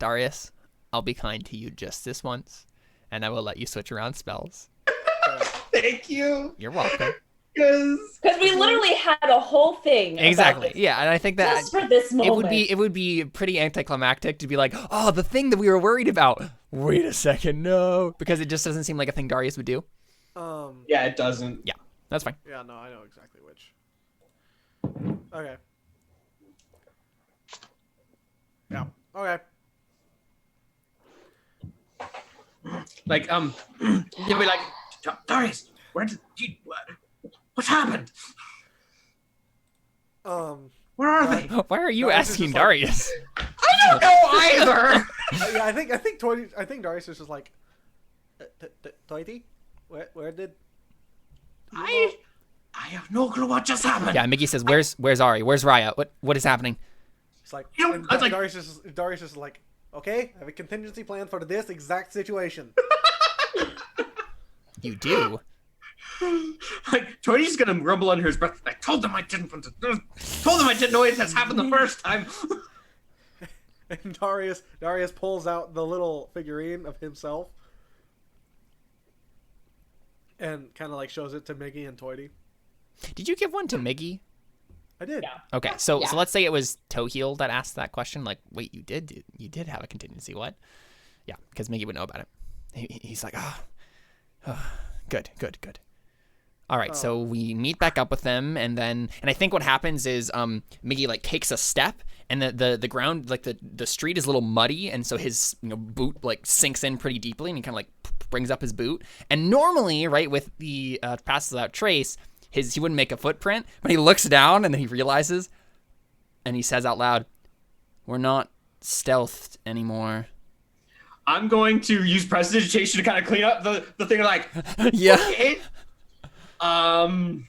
Darius, I'll be kind to you just this once, and I will let you switch around spells. Thank you. You're welcome. Because we literally had a whole thing. about Exactly. this. Yeah, and I think that Just for this moment. it would be pretty anticlimactic to be like, oh, the thing that we were worried about. Wait a second, no, because it just doesn't seem like a thing Darius would do. Yeah, it doesn't. Yeah, that's fine. Yeah, no, I know exactly which. Okay. Yeah. Okay. Like, you'll be like, Darius, what's happened? Where are they? Why are you Darius is asking just like- Darius? I don't know either. Yeah, I think Darius is just like, Toity, where did? I have no clue what just happened. Yeah, Mickey says, "Where's Ari? Where's Raya? What is happening?" It's like, You know, and I was like- Darius is like, okay, I have a contingency plan for this exact situation. You do. Like Tony's gonna grumble under his breath. I told them I didn't want to. Told them I didn't know it has happened the first time. And Darius pulls out the little figurine of himself and kind of like shows it to Miggy and Toity. Did you give one to Miggy? I did. Yeah. Okay, so Yeah. let's say it was Toheel that asked that question. Like, wait, you did have a contingency? What? Yeah, because Miggy would know about it. He's like, good. All right, so we meet back up with them, and I think what happens is Miggy like takes a step, and the ground, like the street is a little muddy, and so his boot like sinks in pretty deeply, and he kind of like brings up his boot. And normally, right, with the passes without trace, he wouldn't make a footprint, but he looks down and then he realizes, and he says out loud, "We're not stealthed anymore." I'm going to use prestidigitation to kind of clean up the thing. Like, Yeah. okay. I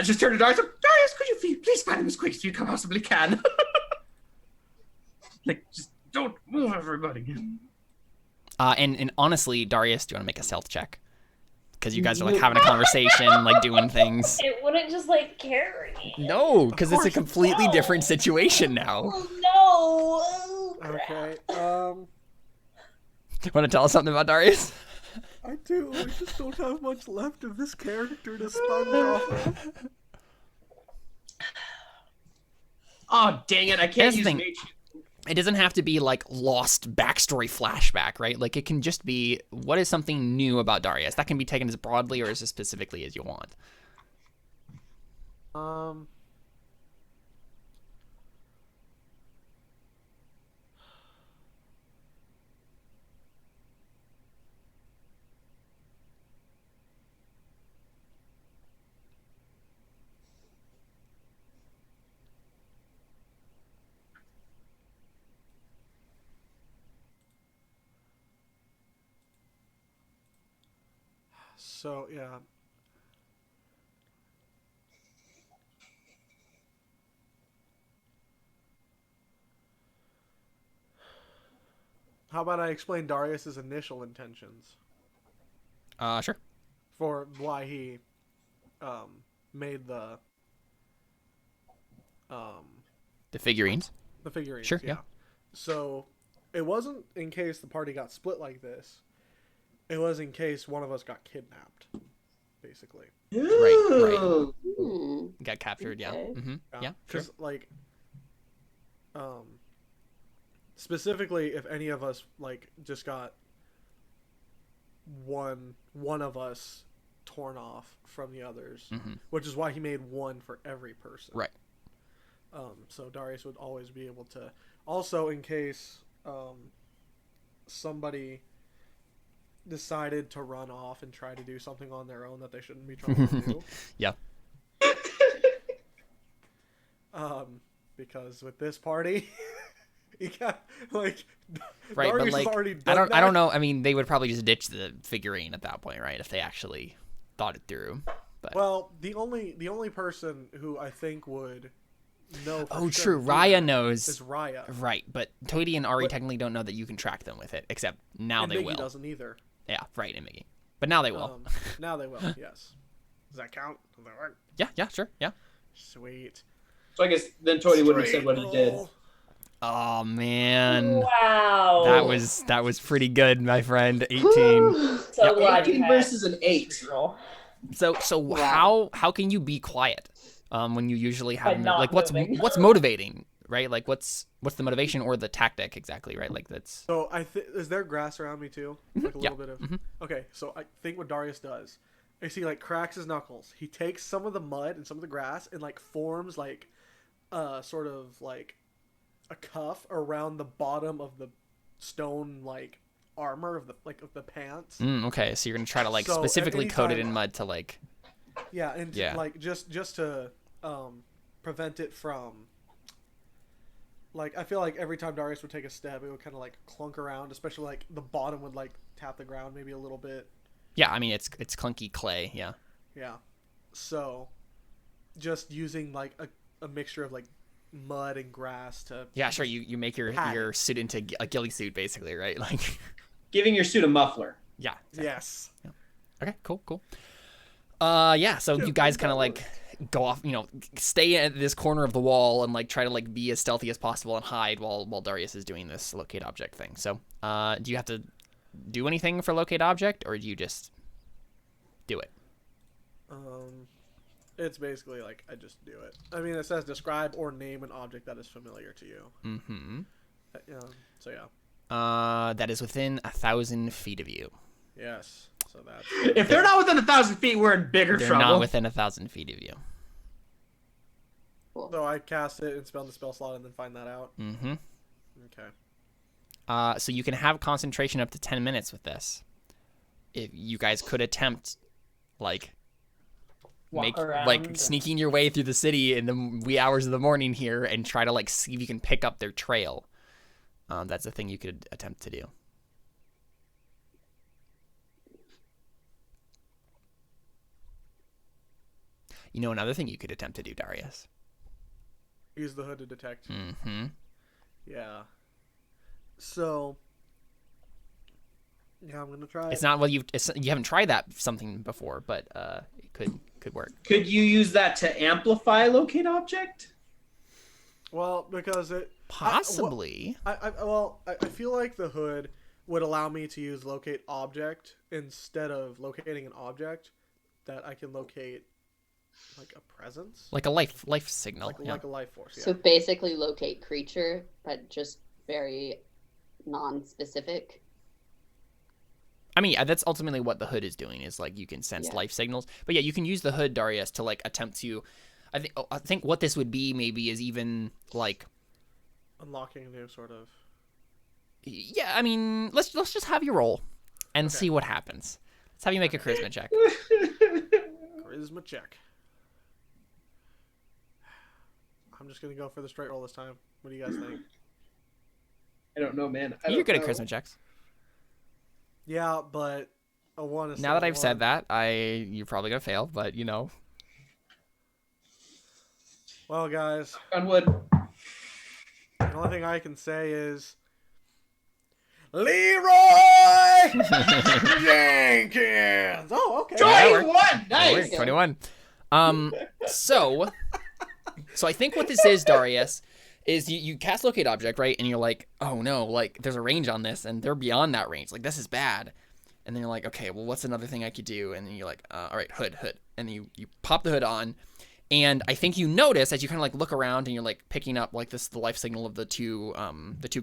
just turned to Darius. Darius, could you please find him as quick as you possibly can? Like, just don't move, everybody. And honestly, Darius, do you want to make a stealth check? Because you guys are like having a conversation, like doing things. It wouldn't just like carry. No, because it's a completely different situation now. Oh no! Oh, crap. Okay. Want to tell us something about Darius? I do. I just don't have much left of this character to sponge off of. Oh, dang it. I can't Here's the use thing. mage. It doesn't have to be like lost backstory flashback, right? Like it can just be, what is something new about Darius? That can be taken as broadly or as specifically as you want. So yeah. How about I explain Darius's initial intentions Sure. for why he made the figurines. figurines. Sure, yeah. So it wasn't in case the party got split like this. It was in case one of us got kidnapped, basically. Right. Hmm. Got captured, yeah. Okay. Mm-hmm. Yeah, sure. Because like, specifically, if any of us like just got one of us torn off from the others, which is why he made one for every person. Right. So Darius would always be able to. Also, in case somebody decided to run off and try to do something on their own that they shouldn't be trying to do. Yeah. Because with this party, you got like Right, Darius but like has already I done don't that. know. I mean, they would probably just ditch the figurine at that point, right? If they actually thought it through. But Well, the only person who I think would know. For oh, sure true. to do Raya that knows. is Raya. Right, but Toady and Ari But- technically don't know that you can track them with it, except now And they Miggy will. doesn't either. Yeah, right, and Miggy. But now they will. Now they will. Yes. Does that count? Does that work? Yeah, sure, yeah. Sweet. So I guess then Tony wouldn't have said what he did. roll. Oh man, Wow. that was pretty good, my friend. 18. So Yeah, glad you 18 had versus an 8. roll. So Wow. how can you be quiet when you usually By have not like what's moving. motivating, right? Like what's the motivation or the tactic exactly, right? Like that's So is there grass around me too? Like a Yeah. little bit of. Okay, so I think what Darius does is he like cracks his knuckles. He takes some of the mud and some of the grass and like forms like sort of like a cuff around the bottom of the stone like armor of the pants. okay. So you're gonna try to like So, at specifically any coat it time- in mud to like Yeah, and Yeah. like just to prevent it from. Like I feel like every time Darius would take a step, it would kind of like clunk around, especially like the bottom would like tap the ground maybe a little bit. yeah. I mean it's clunky clay. Yeah. Yeah. So, just using like a mixture of like mud and grass to. Yeah, sure. You make your suit into a ghillie suit, basically, right? Like, Giving your suit a muffler. yeah. Exactly. Yes. Yeah. Okay. Cool. Yeah. So you guys kind of like go off, stay at this corner of the wall and like try to like be as stealthy as possible and hide while Darius is doing this locate object thing. So, do you have to do anything for locate object, or do you just do it? It's basically like I just do it. I mean, it says describe or name an object that is familiar to you. Mm-hmm. So yeah. That is within 1,000 feet of you. Yes. So that's. If they're not within 1,000 feet, we're in bigger They're trouble. not within 1,000 feet of you. Cool. So I cast it and spell the spell slot and then find that out. Mm-hmm. Okay. So you can have concentration up to 10 minutes with this. If you guys could attempt, like, Walk around. like sneaking your way through the city in the wee hours of the morning here and try to like see if you can pick up their trail. That's a thing you could attempt to do. You know another thing you could attempt to do, Darius? Use the hood to detect. Mm-hmm. Yeah. So. Yeah, I'm gonna try. It's not you haven't tried that something before, but it could work. Could you use that to amplify locate object? Well, because it Possibly. I feel like the hood would allow me to use locate object instead of locating an object that I can locate like a presence, Like a life signal. like a life force. Yeah. So basically locate creature, but just very non-specific. I mean, that's ultimately what the hood is doing, is like you can sense life signals. But yeah, you can use the hood, Darius, to like attempt to. I think what this would be maybe is even like Unlocking a new sort of. Yeah, I mean, let's just have you roll and see what happens. Let's have you make a charisma check. Charisma check. I'm just gonna go for the straight roll this time. What do you guys think? I don't know, man. You're good at charisma checks. Yeah, but a one is Now that still I've one. said that, you're probably gonna fail, but you know. Well, guys, On wood. the only thing I can say is Leroy Jenkins. Oh, okay. that worked. 21! Nice! Worked, 21. So I think what this is, Darius, is you cast locate object, right? And you're like, oh no, like there's a range on this, and they're beyond that range. Like this is bad. And then you're like, okay, well, what's another thing I could do? And then you're like, all right, hood. And you pop the hood on. And I think you notice as you kind of like look around and you're like picking up like the life signal of the two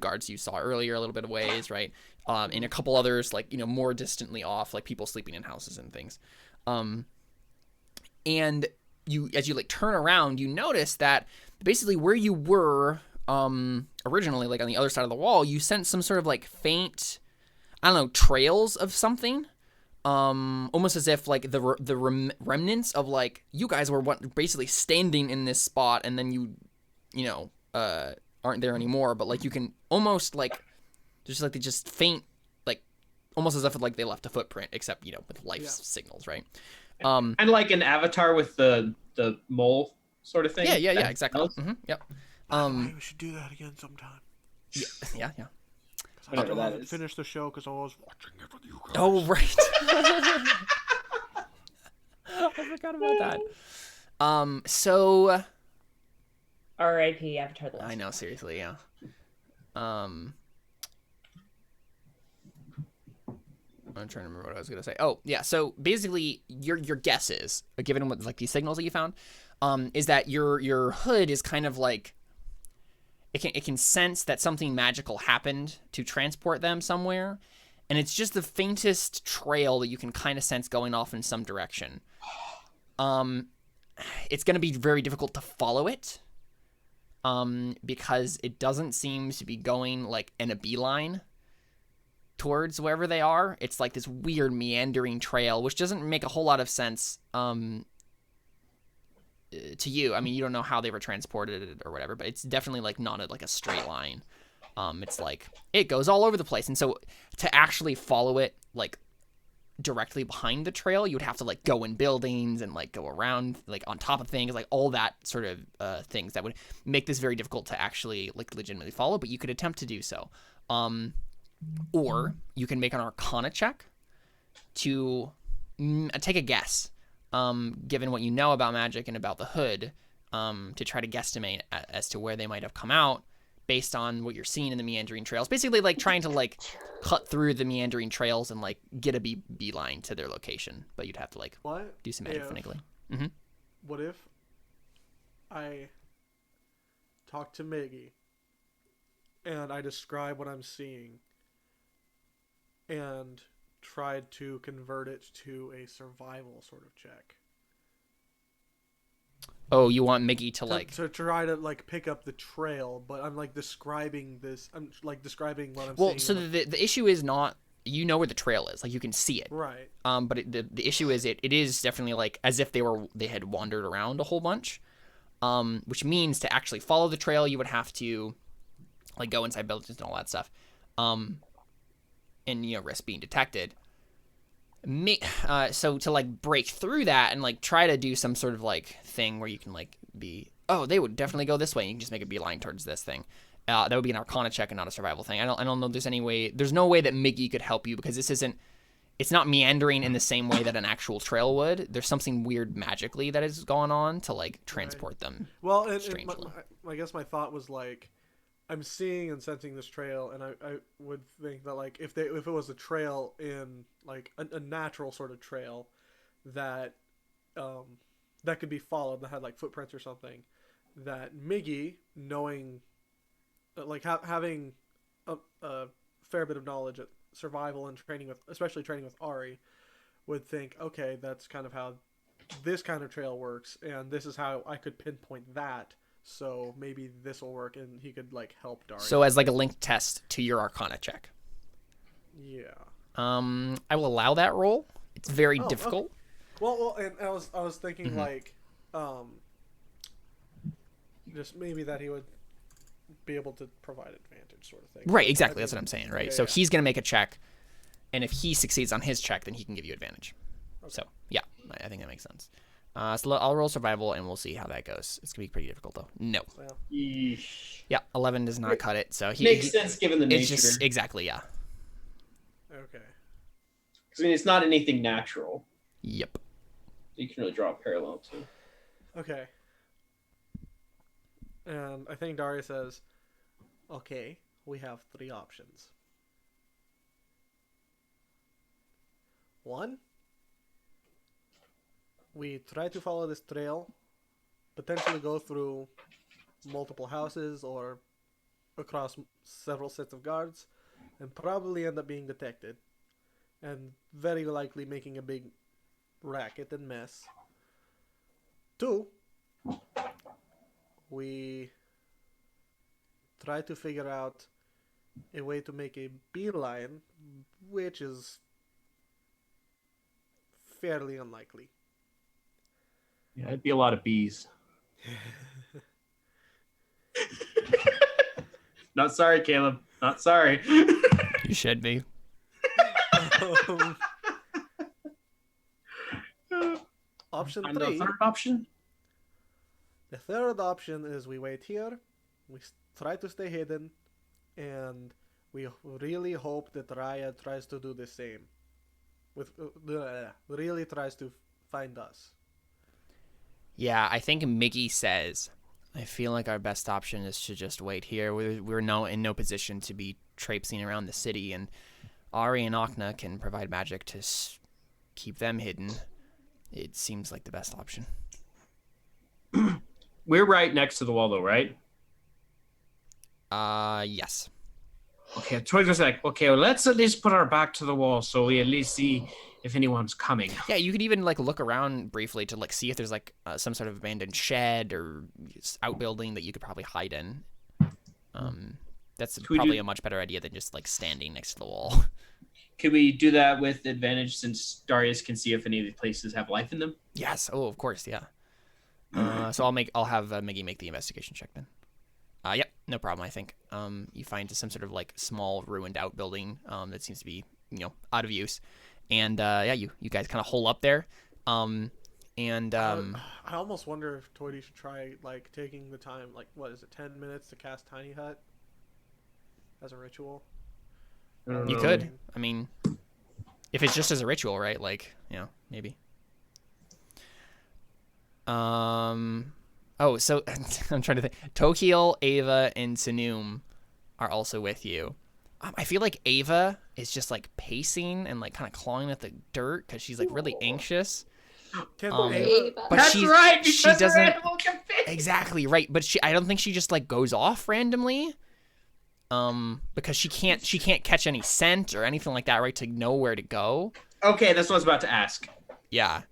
guards you saw earlier a little bit of ways, right? And a couple others like, more distantly off, like people sleeping in houses and things. And as you like turn around, you notice that basically where you were originally, like on the other side of the wall, you sense some sort of like faint, I don't know, trails of something. Almost as if like the remnants of like you guys were basically standing in this spot, and then you aren't there anymore. But like you can almost like they just faint, like almost as if like they left a footprint, except with life signals, right? And like an avatar with the mole sort of thing. Yeah, exactly. Yep. We should do that again sometime. Yeah. I still haven't finished the show because I was watching it with you guys. Oh, right. I forgot about that. So. R.I.P. Avatar the Last. I know, seriously, yeah. I'm trying to remember what I was gonna say. Oh, yeah. So basically, your guess is, given what like these signals that you found, is that your hood is kind of like. It can sense that something magical happened to transport them somewhere, and it's just the faintest trail that you can kind of sense going off in some direction. It's going to be very difficult to follow it, because it doesn't seem to be going like in a beeline towards wherever they are. It's like this weird meandering trail, which doesn't make a whole lot of sense. To you, I mean, you don't know how they were transported or whatever, but it's definitely like not a straight line. It's like it goes all over the place, and so to actually follow it like directly behind the trail. You would have to like go in buildings and like go around like on top of things, like all that sort of things that would make this very difficult to actually like legitimately follow, but you could attempt to do so. Or you can make an Arcana check to take a guess, given what you know about magic and about the hood, to try to guesstimate as to where they might have come out based on what you're seeing in the meandering trails. Basically, like trying to like cut through the meandering trails and like get a beeline to their location. But you'd have to like What do some magic if- finagling. What if I talk to Miggy and I describe what I'm seeing and tried to convert it to a survival sort of check? Oh, you want Miggy to like... To try to like pick up the trail, but I'm like describing this. I'm like describing what I'm Well, seeing. so the issue is not... You know where the trail is. Like, you can see it. Right. But the issue is it is definitely like as if they had wandered around a whole bunch. Which means to actually follow the trail, you would have to like go inside buildings and all that stuff. And you know, risk being detected. So to like break through that and like try to do some sort of like thing where you can like be, oh, they would definitely go this way. And you can just make a beeline towards this thing. That would be an Arcana check and not a survival thing. I don't know if there's any way. There's no way that Miggy could help you because this isn't. It's not meandering in the same way that an actual trail would. There's something weird magically that has gone on to like transport them. Well, and strangely. I guess my thought was like, I'm seeing and sensing this trail, and I would think that like if it was a trail in like a natural sort of trail that that could be followed that had like footprints or something, that Miggy, knowing like having a fair bit of knowledge at survival and training with, especially training with Ari, would think, okay, that's kind of how this kind of trail works, and this is how I could pinpoint that. So maybe this will work, and he could like help Darius. So as like a linked test to your Arcana check. Yeah. I will allow that roll. It's very difficult. Okay. Well, and I was thinking like, just maybe that he would be able to provide advantage, sort of thing. Right, exactly. That's what I'm saying, right? Yeah, So yeah. he's going to make a check, and if he succeeds on his check, then he can give you advantage. Okay. So, yeah, I think that makes sense. So I'll roll survival, and we'll see how that goes. It's going to be pretty difficult, though. No. Well, Yeesh. Yeah, 11 does not cut it, so Makes sense given the It's nature. just, exactly, yeah. okay. 'Cause, I mean, it's not anything natural. Yep. You can really draw a parallel to. Okay. And I think Darius says, okay, we have 3 options. 1, we try to follow this trail, potentially go through multiple houses or across several sets of guards, and probably end up being detected, and very likely making a big racket and mess. 2, we try to figure out a way to make a beeline, which is fairly unlikely. Yeah, it'd be a lot of bees. Not sorry, Caleb. Not sorry. You should be. Option And the 3. third option? The third option is we wait here, we try to stay hidden, and we really hope that Raya tries to do the same. Really tries to find us. Yeah, I think Miggy says, I feel like our best option is to just wait here. We're in no position to be traipsing around the city, and Ari and Akna can provide magic to keep them hidden. It seems like the best option. We're right next to the wall, though, right? Yes. Okay, Troy was like, okay, well, let's at least put our back to the wall so we at least see if anyone's coming. Yeah, you could even like look around briefly to like see if there's like some sort of abandoned shed or outbuilding that you could probably hide in. That's probably a much better idea than just like standing next to the wall. Could we do that with advantage since Darius can see if any of the places have life in them? Yes. Oh, of course. Yeah. So I'll have Miggy make the investigation check then. Yep, no problem. I think you find some sort of like small ruined outbuilding that seems to be out of use, And yeah, you guys kind of hole up there. I almost wonder if Toity should try like taking the time, like what is it, 10 minutes to cast Tiny Hut as a ritual. You could. I mean, if it's just as a ritual, right? Like, maybe. Oh, so I'm trying to think. Tokiel, Ava, and Sinum are also with you. I feel like Ava is just like pacing and like kind of clawing at the dirt because she's like really anxious. Ava. But That's right, because she doesn't her animal can fit. exactly right. But I don't think she just like goes off randomly. Because she can't catch any scent or anything like that, right? To know where to go. Okay, that's what I was about to ask. Yeah.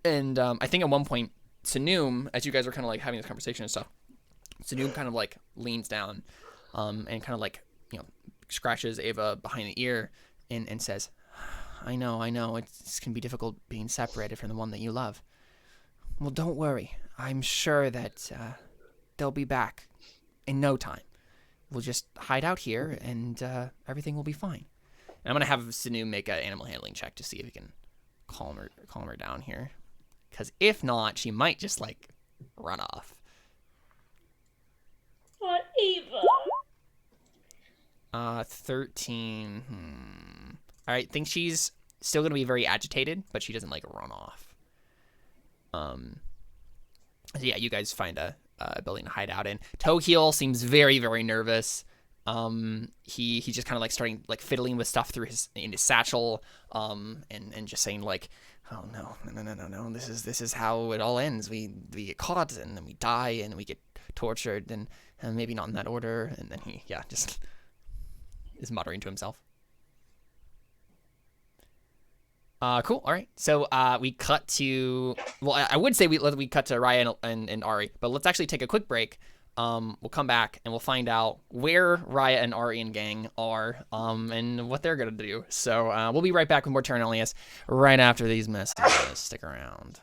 And I think at one point, Sinum, as you guys are kind of like having this conversation and stuff, Sinum kind of like leans down, and kind of like scratches Ava behind the ear, and says, I know, it can be difficult being separated from the one that you love. Well, don't worry. I'm sure that they'll be back in no time. We'll just hide out here, and everything will be fine. And I'm gonna have Sinu make an animal handling check to see if he can calm her down here. Because if not, she might just like run off. What, Eva? 13. All right, think she's still gonna be very agitated, but she doesn't like run off. So yeah, you guys find a building to hide out in. Tokiel seems very, very nervous. He's just kind of like starting like fiddling with stuff in his satchel, and just saying like, oh no, this is how it all ends. We get caught and then we die and we get tortured and maybe not in that order. And then he just is muttering to himself. Cool. All right. So we cut to, well, I would say we cut to Raya and Ari, but let's actually take a quick break. We'll come back and we'll find out where Raya and Ari and gang are, and what they're gonna do. So we'll be right back with more Terra Nullius right after these messages. Stick around.